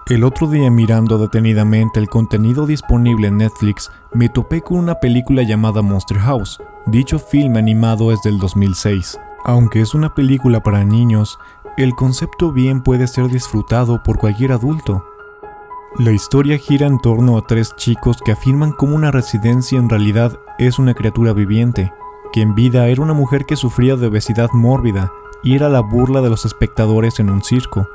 El otro día, mirando detenidamente el contenido disponible en Netflix, me topé con una película llamada Monster House. Dicho filme animado es del 2006. Aunque es una película para niños, el concepto bien puede ser disfrutado por cualquier adulto. La historia gira en torno a tres chicos que afirman cómo una residencia en realidad es una criatura viviente, que en vida era una mujer que sufría de obesidad mórbida y era la burla de los espectadores en un circo.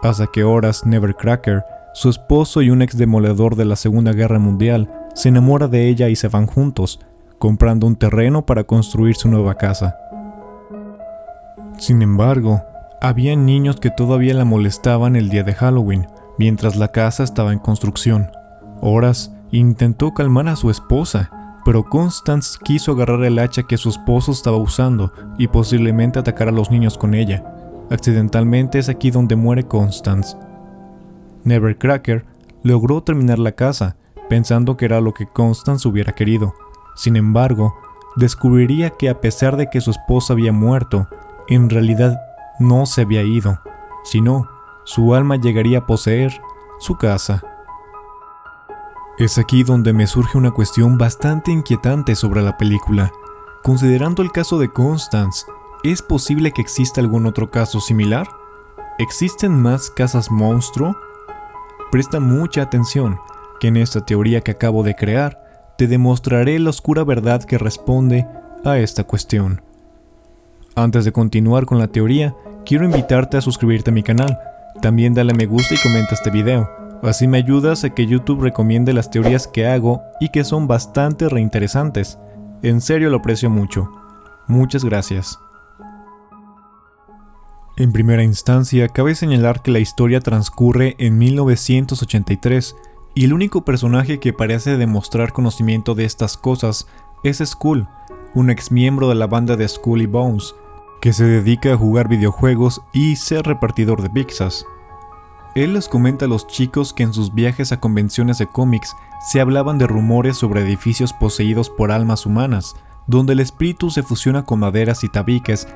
Hasta que Horace Nevercracker, su esposo y un ex demoledor de la Segunda Guerra Mundial, se enamora de ella y se van juntos, comprando un terreno para construir su nueva casa. Sin embargo, había niños que todavía la molestaban el día de Halloween, mientras la casa estaba en construcción. Horace intentó calmar a su esposa, pero Constance quiso agarrar el hacha que su esposo estaba usando y posiblemente atacar a los niños con ella. Accidentalmente es aquí donde muere Constance. Nevercracker logró terminar la casa, pensando que era lo que Constance hubiera querido. Sin embargo, descubriría que a pesar de que su esposa había muerto, en realidad no se había ido, sino su alma llegaría a poseer su casa. Es aquí donde me surge una cuestión bastante inquietante sobre la película. Considerando el caso de Constance, ¿es posible que exista algún otro caso similar? ¿Existen más casas monstruo? Presta mucha atención, que en esta teoría que acabo de crear, te demostraré la oscura verdad que responde a esta cuestión. Antes de continuar con la teoría, quiero invitarte a suscribirte a mi canal. También dale me gusta y comenta este video. Así me ayudas a que YouTube recomiende las teorías que hago y que son bastante reinteresantes. En serio lo aprecio mucho. Muchas gracias. En primera instancia, cabe señalar que la historia transcurre en 1983 y el único personaje que parece demostrar conocimiento de estas cosas es Skull, un ex miembro de la banda de Skull y Bones, que se dedica a jugar videojuegos y ser repartidor de pizzas. Él les comenta a los chicos que en sus viajes a convenciones de cómics se hablaban de rumores sobre edificios poseídos por almas humanas, donde el espíritu se fusiona con maderas y tabiques,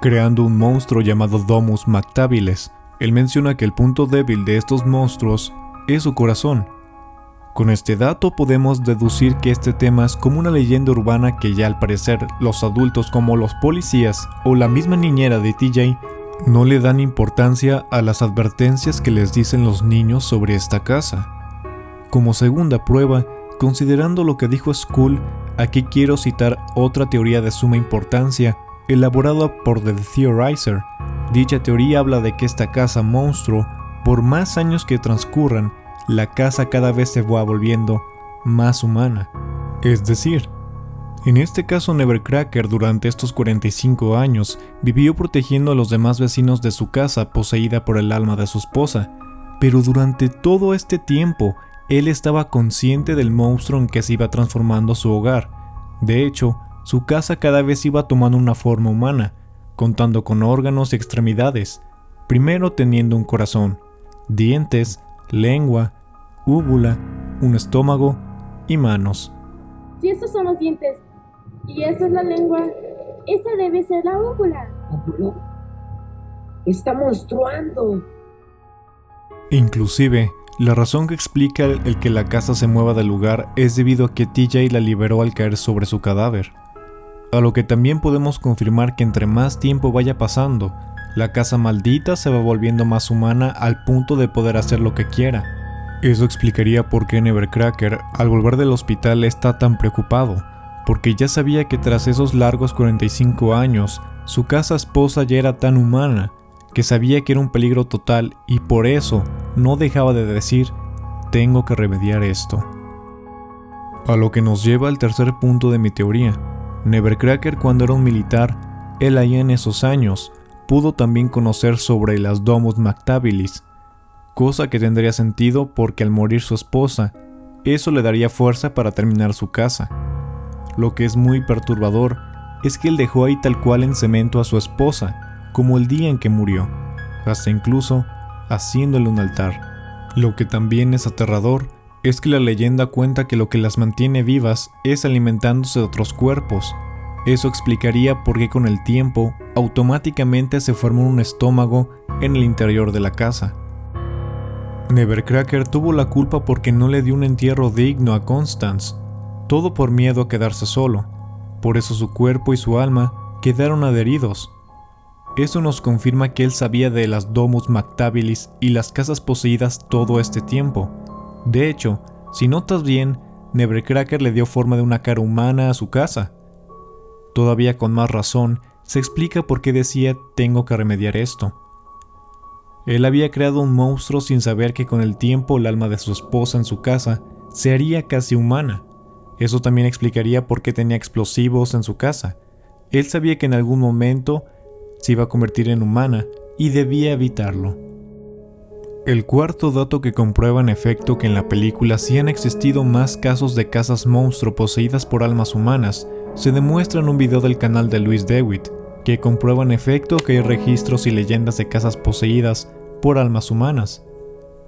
creando un monstruo llamado Domus Mactabiles. Él menciona que el punto débil de estos monstruos es su corazón. Con este dato podemos deducir que este tema es como una leyenda urbana que ya al parecer los adultos como los policías o la misma niñera de TJ no le dan importancia a las advertencias que les dicen los niños sobre esta casa. Como segunda prueba, considerando lo que dijo Skull, aquí quiero citar otra teoría de suma importancia elaborada por The Theorizer. Dicha teoría habla de que esta casa monstruo, por más años que transcurran, la casa cada vez se va volviendo más humana. Es decir, en este caso Nevercracker durante estos 45 años vivió protegiendo a los demás vecinos de su casa poseída por el alma de su esposa, pero durante todo este tiempo él estaba consciente del monstruo en que se iba transformando su hogar. De hecho, su casa cada vez iba tomando una forma humana, contando con órganos y extremidades, primero teniendo un corazón, dientes, lengua, úvula, un estómago y manos. Si esos son los dientes y esa es la lengua, esa debe ser la úvula. ¿Óvulo? Está monstruando. Inclusive, la razón que explica el que la casa se mueva del lugar es debido a que TJ la liberó al caer sobre su cadáver. A lo que también podemos confirmar que entre más tiempo vaya pasando, la casa maldita se va volviendo más humana al punto de poder hacer lo que quiera. Eso explicaría por qué Nevercracker al volver del hospital está tan preocupado, porque ya sabía que tras esos largos 45 años, su casa esposa ya era tan humana, que sabía que era un peligro total y por eso no dejaba de decir, tengo que remediar esto. A lo que nos lleva al tercer punto de mi teoría. Nevercracker, cuando era un militar, él allá en esos años, pudo también conocer sobre las Domus Mactabiles, cosa que tendría sentido porque al morir su esposa, eso le daría fuerza para terminar su casa. Lo que es muy perturbador es que él dejó ahí tal cual en cemento a su esposa, como el día en que murió, hasta incluso haciéndole un altar. Lo que también es aterrador es que la leyenda cuenta que lo que las mantiene vivas es alimentándose de otros cuerpos. Eso explicaría por qué con el tiempo automáticamente se formó un estómago en el interior de la casa. Nevercracker tuvo la culpa porque no le dio un entierro digno a Constance, todo por miedo a quedarse solo. Por eso su cuerpo y su alma quedaron adheridos. Eso nos confirma que él sabía de las Domus Mactabilis y las casas poseídas todo este tiempo. De hecho, si notas bien, Nevercracker le dio forma de una cara humana a su casa. Todavía con más razón, se explica por qué decía tengo que remediar esto. Él había creado un monstruo sin saber que con el tiempo el alma de su esposa en su casa se haría casi humana. Eso también explicaría por qué tenía explosivos en su casa. Él sabía que en algún momento se iba a convertir en humana y debía evitarlo. El cuarto dato que comprueba en efecto que en la película sí han existido más casos de casas monstruo poseídas por almas humanas se demuestra en un video del canal de Louis DeWitt, que comprueba en efecto que hay registros y leyendas de casas poseídas por almas humanas,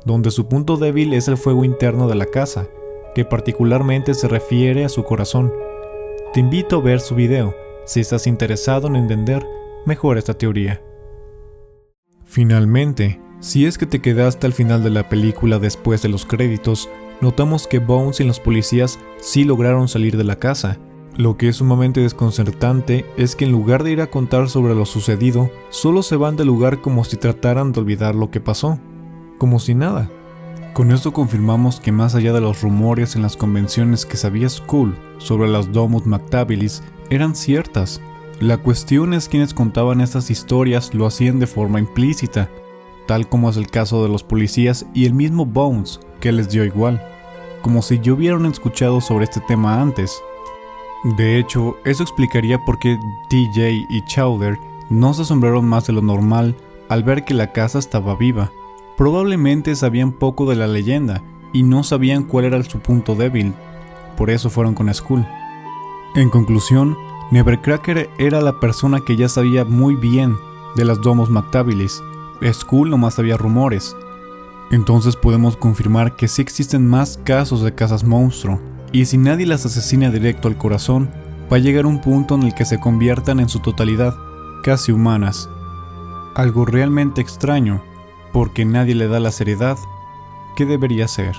donde su punto débil es el fuego interno de la casa, que particularmente se refiere a su corazón. Te invito a ver su video si estás interesado en entender mejor esta teoría. Finalmente, si es que te quedaste al final de la película después de los créditos, notamos que Bones y los policías sí lograron salir de la casa. Lo que es sumamente desconcertante es que en lugar de ir a contar sobre lo sucedido, solo se van del lugar como si trataran de olvidar lo que pasó, como si nada. Con esto confirmamos que más allá de los rumores en las convenciones que sabía Skull sobre las Domus Mactabilis eran ciertas. La cuestión es quienes contaban estas historias lo hacían de forma implícita, tal como es el caso de los policías y el mismo Bones, que les dio igual, como si ya hubieran escuchado sobre este tema antes. De hecho, eso explicaría por qué TJ y Chowder no se asombraron más de lo normal al ver que la casa estaba viva. Probablemente sabían poco de la leyenda y no sabían cuál era su punto débil, por eso fueron con Skull. En conclusión, Nevercracker era la persona que ya sabía muy bien de las Domus Mactabilis. Skull nomás sabía rumores. Entonces podemos confirmar que sí existen más casos de casas monstruo, y si nadie las asesina directo al corazón, va a llegar un punto en el que se conviertan en su totalidad casi humanas. Algo realmente extraño, porque nadie le da la seriedad que debería ser.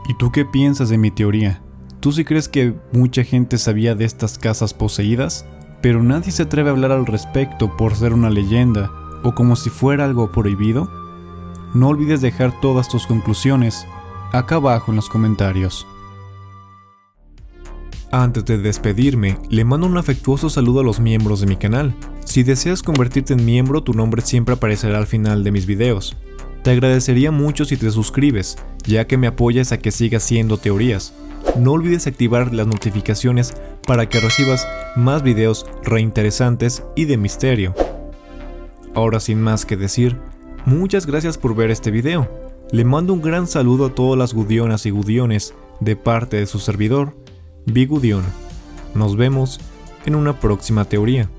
¿Y tú qué piensas de mi teoría? ¿Tú sí crees que mucha gente sabía de estas casas poseídas, pero nadie se atreve a hablar al respecto por ser una leyenda o como si fuera algo prohibido? No olvides dejar todas tus conclusiones acá abajo en los comentarios. Antes de despedirme, le mando un afectuoso saludo a los miembros de mi canal. Si deseas convertirte en miembro, tu nombre siempre aparecerá al final de mis videos. Te agradecería mucho si te suscribes, ya que me apoyas a que siga haciendo teorías. No olvides activar las notificaciones para que recibas más videos reinteresantes y de misterio. Ahora sin más que decir, muchas gracias por ver este video. Le mando un gran saludo a todas las gudionas y gudiones de parte de su servidor, Bigudión. Nos vemos en una próxima teoría.